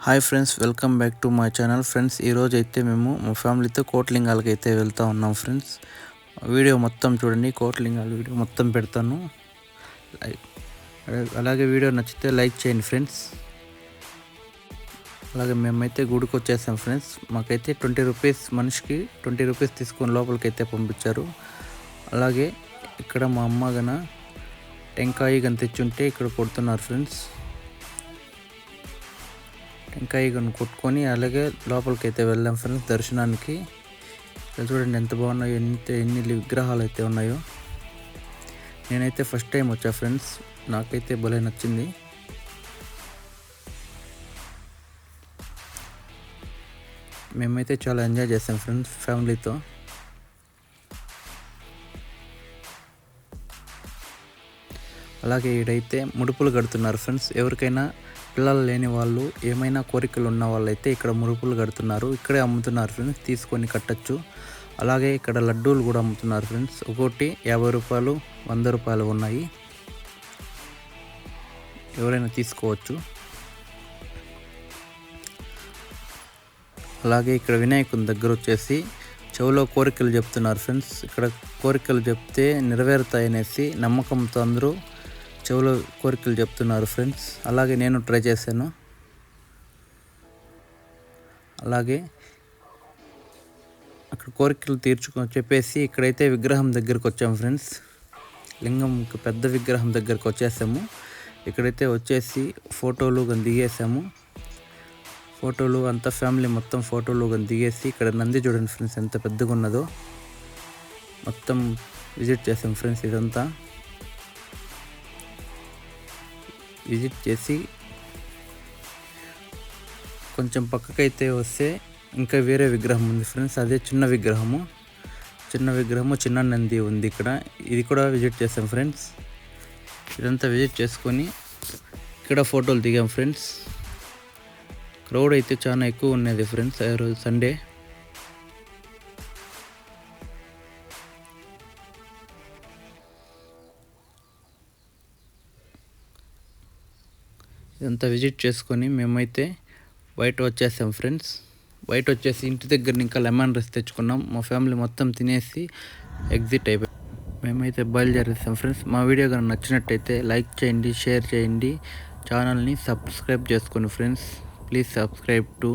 Hi friends, welcome back to my channel. Friends, ఈరోజు అయితే మేము మా ఫ్యామిలీతో కోట్లింగాలకి అయితే వెళ్తూ ఉన్నాం ఫ్రెండ్స్. వీడియో మొత్తం చూడండి, కోట్లింగాల వీడియో మొత్తం పెడతాను. అలాగే వీడియో నచ్చితే లైక్ చేయండి ఫ్రెండ్స్. అలాగే మేమైతే గుడికి వచ్చేసాం ఫ్రెండ్స్. మాకైతే 20 రూపీస్, మనిషికి 20 రూపీస్ తీసుకొని లోపలికి అయితే పంపించారు. అలాగే ఇక్కడ మా అమ్మ గన టెంకాయ గన తెచ్చుంటే ఇక్కడ కొడుతున్నారు ఫ్రెండ్స్. టెంకాయ గను కొట్టుకొని అలాగే లోపలికి అయితే వెళ్ళాం ఫ్రెండ్స్ దర్శనానికి. చూడండి ఎంత బాగున్నాయో, ఎన్ని విగ్రహాలు అయితే ఉన్నాయో. నేనైతే ఫస్ట్ టైం వచ్చా ఫ్రెండ్స్, నాకైతే భలే నచ్చింది. మేమైతే చాలా ఎంజాయ్ చేసాం ఫ్రెండ్స్ ఫ్యామిలీతో. అలాగే ఈడైతే ముడుపులు కడుతున్నారు ఫ్రెండ్స్. ఎవరికైనా పిల్లలు లేని వాళ్ళు, ఏమైనా కోరికలు ఉన్న వాళ్ళైతే ఇక్కడ ముడుపులు కడుతున్నారు. ఇక్కడే అమ్ముతున్నారు ఫ్రెండ్స్, తీసుకొని కట్టచ్చు. అలాగే ఇక్కడ లడ్డూలు కూడా అమ్ముతున్నారు ఫ్రెండ్స్. ఒక్కొక్కటి 50 రూపాయలు, 100 రూపాయలు ఉన్నాయి. ఎవరైనా తీసుకోవచ్చు. అలాగే ఇక్కడ వినాయకుని దగ్గర వచ్చేసి చెవులో కోరికలు చెప్తున్నారు ఫ్రెండ్స్. ఇక్కడ కోరికలు చెప్తే నెరవేరుతాయనేసి నమ్మకంతో అందరూ చెవులో కోరికలు చెప్తున్నారు ఫ్రెండ్స్. అలాగే నేను ట్రై చేశాను. అలాగే అక్కడ కోరికలు చెప్పేసి ఇక్కడైతే విగ్రహం దగ్గరకు వచ్చాము ఫ్రెండ్స్. లింగంకి పెద్ద విగ్రహం దగ్గరకు వచ్చేసాము. ఇక్కడైతే వచ్చేసి ఫోటోలు కానీ దిగేసాము. ఫోటోలు అంతా ఫ్యామిలీ మొత్తం ఫోటోలు కానీ దిగేసి, ఇక్కడ నంది చూడండి ఫ్రెండ్స్ ఎంత పెద్దగా ఉన్నదో. మొత్తం విజిట్ చేసాం ఫ్రెండ్స్. ఇదంతా విజిట్ చేసి కొంచెం పక్కకైతే వస్తే ఇంకా వేరే విగ్రహం ఉంది ఫ్రెండ్స్. అదే చిన్న విగ్రహము, చిన్న నంది ఉంది ఇక్కడ. ఇది కూడా విజిట్ చేసాం ఫ్రెండ్స్. ఇదంతా విజిట్ చేసుకొని ఇక్కడ ఫోటోలు దిగాం ఫ్రెండ్స్. క్రౌడ్ అయితే చాలా ఎక్కువ ఉన్నది ఫ్రెండ్స్ ఆ రోజు సండే. ఇదంతా విజిట్ చేసుకొని మేమైతే బయట వచ్చేసాం ఫ్రెండ్స్. బయట వచ్చేసి ఇంటి దగ్గర ఇంకా లెమన్ రైస్ తెచ్చుకున్నాం. మా ఫ్యామిలీ మొత్తం తినేసి ఎగ్జిట్ అయిపోయి మేమైతే బయలుదేరేసాం ఫ్రెండ్స్. మా వీడియో కనుక నచ్చినట్టయితే లైక్ చేయండి, షేర్ చేయండి, ఛానల్ని సబ్స్క్రైబ్ చేసుకోండి ఫ్రెండ్స్. Please subscribe to